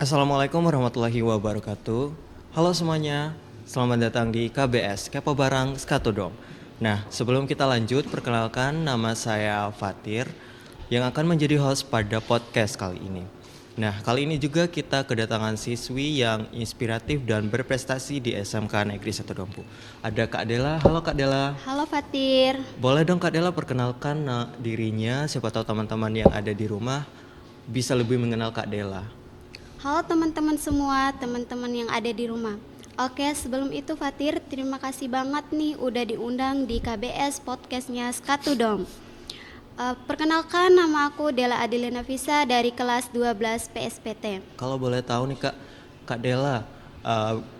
Assalamualaikum warahmatullahi wabarakatuh. Halo semuanya, selamat datang di KBS Kepo Barang Skatodong. Nah, sebelum kita lanjut, perkenalkan nama saya Fatir yang akan menjadi host pada podcast kali ini. Nah, kali ini juga kita kedatangan siswi yang inspiratif dan berprestasi di SMK Negeri Satodompu. Ada Kak Dela. Halo Kak Dela. Halo Fatir. Boleh dong Kak Dela perkenalkan dirinya, siapa tahu teman-teman yang ada di rumah bisa lebih mengenal Kak Dela. Halo teman-teman semua, teman-teman yang ada di rumah. Oke, sebelum itu Fatir, terima kasih banget nih udah diundang di KBS podcastnya Skatudom. Perkenalkan, nama aku Dela Adilena Visa dari kelas 12 PSPT. Kalau boleh tahu nih Kak Dela,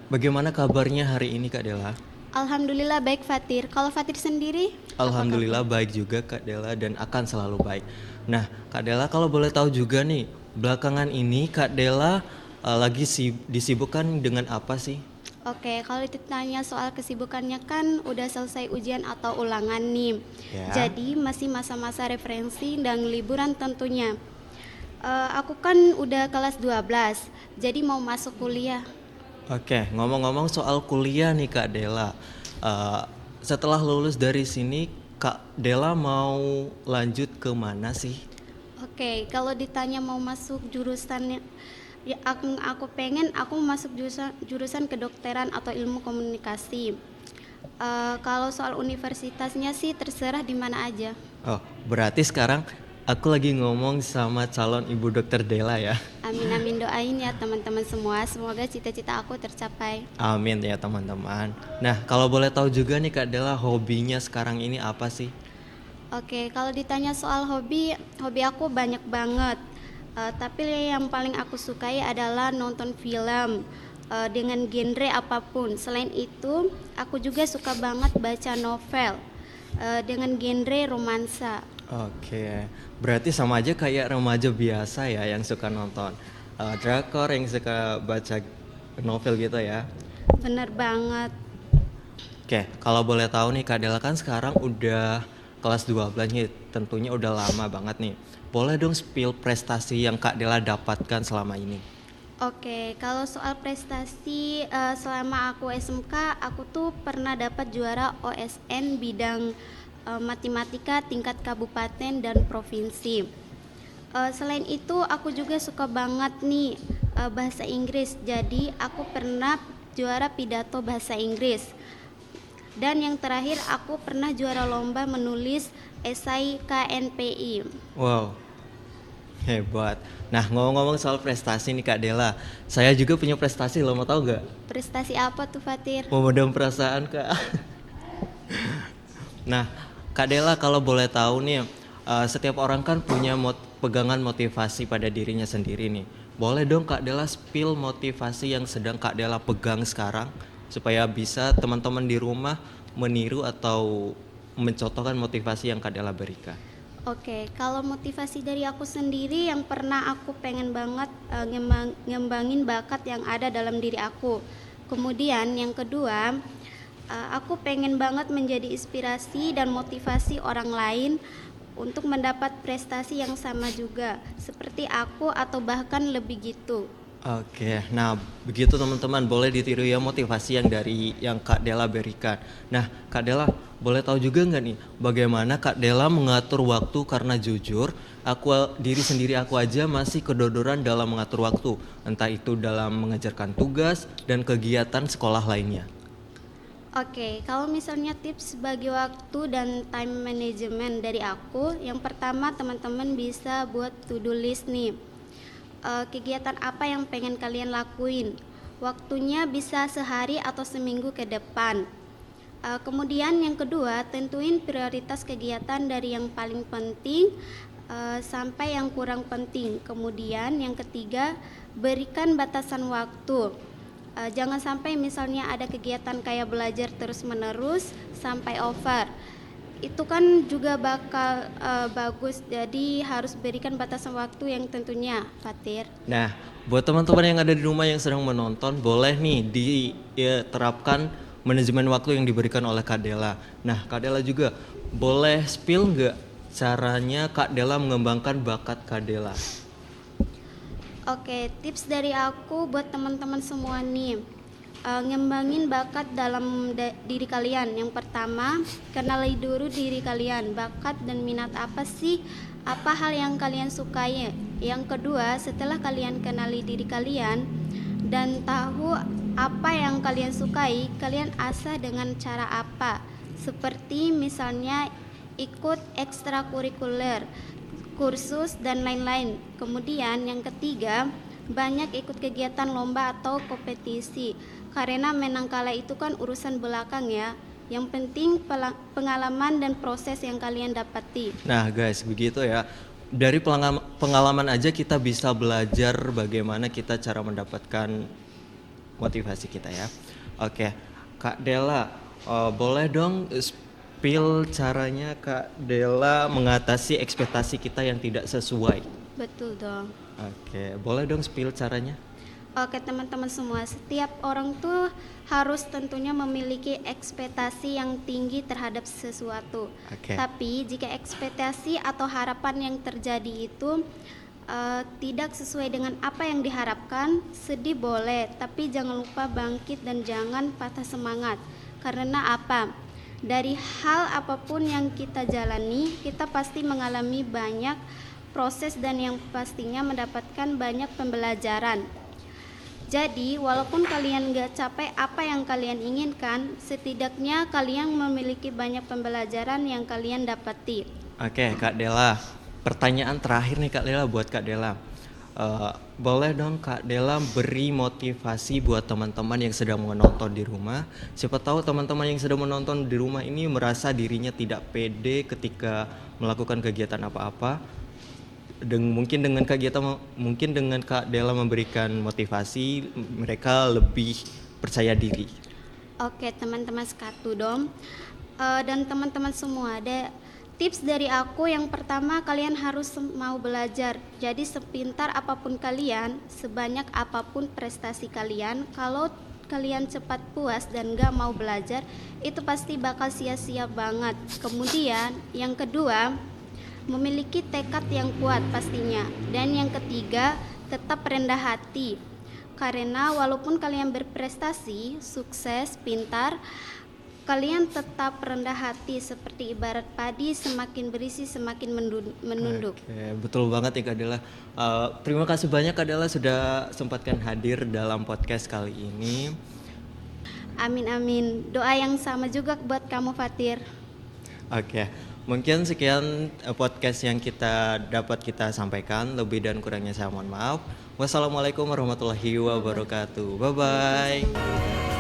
bagaimana kabarnya hari ini Kak Dela? Alhamdulillah baik Fatir. Kalau Fatir sendiri? Alhamdulillah baik juga Kak Dela dan akan selalu baik. Nah Kak Dela, kalau boleh tahu juga nih, belakangan ini Kak Dela lagi disibukkan dengan apa sih? Oke, kalau ditanya soal kesibukannya kan udah selesai ujian atau ulangan nih. Ya. Jadi masih masa-masa referensi dan liburan tentunya. Aku kan udah kelas 12, jadi mau masuk kuliah. Oke, ngomong-ngomong soal kuliah nih Kak Dela, setelah lulus dari sini Kak Dela mau lanjut ke mana sih? Oke, kalau ditanya mau masuk jurusannya, ya aku pengen aku masuk jurusan kedokteran atau ilmu komunikasi. Kalau soal universitasnya sih terserah di mana aja. Oh, berarti sekarang aku lagi ngomong sama calon ibu dokter Dela ya. Amin amin, doain ya teman-teman semua, semoga cita-cita aku tercapai. Amin ya teman-teman. Nah, kalau boleh tahu juga nih Kak Dela, hobinya sekarang ini apa sih? Oke, kalau ditanya soal hobi aku banyak banget. Tapi yang paling aku sukai adalah nonton film dengan genre apapun. Selain itu, aku juga suka banget baca novel dengan genre romansa. Oke, berarti sama aja kayak remaja biasa ya yang suka nonton drakor, yang suka baca novel gitu ya. Bener banget. Oke, kalau boleh tahu nih Kak Dela kan sekarang udah kelas 12 nih, tentunya udah lama banget nih. Boleh dong spill prestasi yang Kak Dela dapatkan selama ini? Oke, kalau soal prestasi selama aku SMK, aku tuh pernah dapat juara OSN bidang matematika tingkat kabupaten dan provinsi. Selain itu, aku juga suka banget nih bahasa Inggris. Jadi, aku pernah juara pidato bahasa Inggris. Dan yang terakhir, aku pernah juara lomba menulis esai KNPI. Wow, hebat. Nah, ngomong-ngomong soal prestasi nih Kak Dela, saya juga punya prestasi, lo mau tahu gak? Prestasi apa tuh Fatir? Pemadam perasaan Kak. Nah, Kak Dela kalau boleh tahu nih, setiap orang kan punya pegangan motivasi pada dirinya sendiri nih. Boleh dong Kak Dela spill motivasi yang sedang Kak Dela pegang sekarang supaya bisa teman-teman di rumah meniru atau mencontohkan motivasi yang Kak Dela berikan. Oke, kalau motivasi dari aku sendiri yang pernah aku pengen banget ngembangin bakat yang ada dalam diri aku. Kemudian yang kedua, aku pengen banget menjadi inspirasi dan motivasi orang lain untuk mendapat prestasi yang sama juga seperti aku atau bahkan lebih gitu. Oke, nah begitu teman-teman, boleh ditiru ya motivasi yang Kak Dela berikan. Nah Kak Dela, boleh tahu juga nggak nih bagaimana Kak Dela mengatur waktu, karena jujur diri sendiri aku aja masih kedodoran dalam mengatur waktu, entah itu dalam mengerjakan tugas dan kegiatan sekolah lainnya. Oke, kalau misalnya tips bagi waktu dan time management dari aku, yang pertama teman-teman bisa buat to-do list nih. Kegiatan apa yang pengen kalian lakuin? Waktunya bisa sehari atau seminggu ke depan. Kemudian yang kedua, tentuin prioritas kegiatan dari yang paling penting sampai yang kurang penting. Kemudian yang ketiga, berikan batasan waktu. Jangan sampai misalnya ada kegiatan kayak belajar terus-menerus sampai over. Itu kan juga bakal bagus, jadi harus berikan batasan waktu yang tentunya, Fatir. Nah, buat teman-teman yang ada di rumah yang sedang menonton, boleh nih diterapkan manajemen waktu yang diberikan oleh Kak Dela. Nah, Kak Dela juga boleh spill nggak caranya Kak Dela mengembangkan bakat Kak Dela? Oke, tips dari aku buat teman-teman semua nih, ngembangin bakat dalam diri kalian. Yang pertama, kenali dulu diri kalian, bakat dan minat apa sih, apa hal yang kalian sukai. Yang kedua, setelah kalian kenali diri kalian dan tahu apa yang kalian sukai, kalian asah dengan cara apa. Seperti misalnya ikut ekstrakurikuler, kursus dan lain-lain. Kemudian yang ketiga, banyak ikut kegiatan lomba atau kompetisi. Karena menang kalah itu kan urusan belakang ya. Yang penting pengalaman dan proses yang kalian dapati. Nah guys, begitu ya. Dari pengalaman aja kita bisa belajar bagaimana kita cara mendapatkan motivasi kita ya. Oke, Kak Dela, boleh dong spill caranya Kak Dela mengatasi ekspektasi kita yang tidak sesuai. Betul dong. Oke, boleh dong spill caranya? Oke teman-teman semua, setiap orang tuh harus tentunya memiliki ekspektasi yang tinggi terhadap sesuatu. Oke. Tapi jika ekspektasi atau harapan yang terjadi itu tidak sesuai dengan apa yang diharapkan, sedih boleh, tapi jangan lupa bangkit dan jangan patah semangat. Karena apa? Dari hal apapun yang kita jalani, kita pasti mengalami banyak proses dan yang pastinya mendapatkan banyak pembelajaran. Jadi, walaupun kalian gak capai apa yang kalian inginkan, setidaknya kalian memiliki banyak pembelajaran yang kalian dapati. Oke, Kak Dela. Pertanyaan terakhir nih Kak Dela buat Kak Dela. Boleh dong Kak Dela beri motivasi buat teman-teman yang sedang menonton di rumah. Siapa tahu teman-teman yang sedang menonton di rumah ini merasa dirinya tidak pede ketika melakukan kegiatan apa-apa. Mungkin dengan Kak Dela memberikan motivasi, mereka lebih percaya diri. Oke teman-teman Skatudom dan teman-teman semua, ada tips dari aku. Yang pertama, kalian harus mau belajar. Jadi sepintar apapun kalian, sebanyak apapun prestasi kalian, kalau kalian cepat puas dan gak mau belajar, itu pasti bakal sia-sia banget. Kemudian yang kedua, memiliki tekad yang kuat pastinya. Dan yang ketiga, tetap rendah hati. Karena walaupun kalian berprestasi, sukses, pintar, kalian tetap rendah hati. Seperti ibarat padi, semakin berisi semakin menunduk. Oke, betul banget ya Kak Dela. Terima kasih banyak Kak Dela sudah sempatkan hadir dalam podcast kali ini. Amin amin. Doa yang sama juga buat kamu Fatir. Oke, mungkin sekian podcast yang dapat kita sampaikan. Lebih dan kurangnya saya mohon maaf. Wassalamualaikum warahmatullahi wabarakatuh. Bye bye.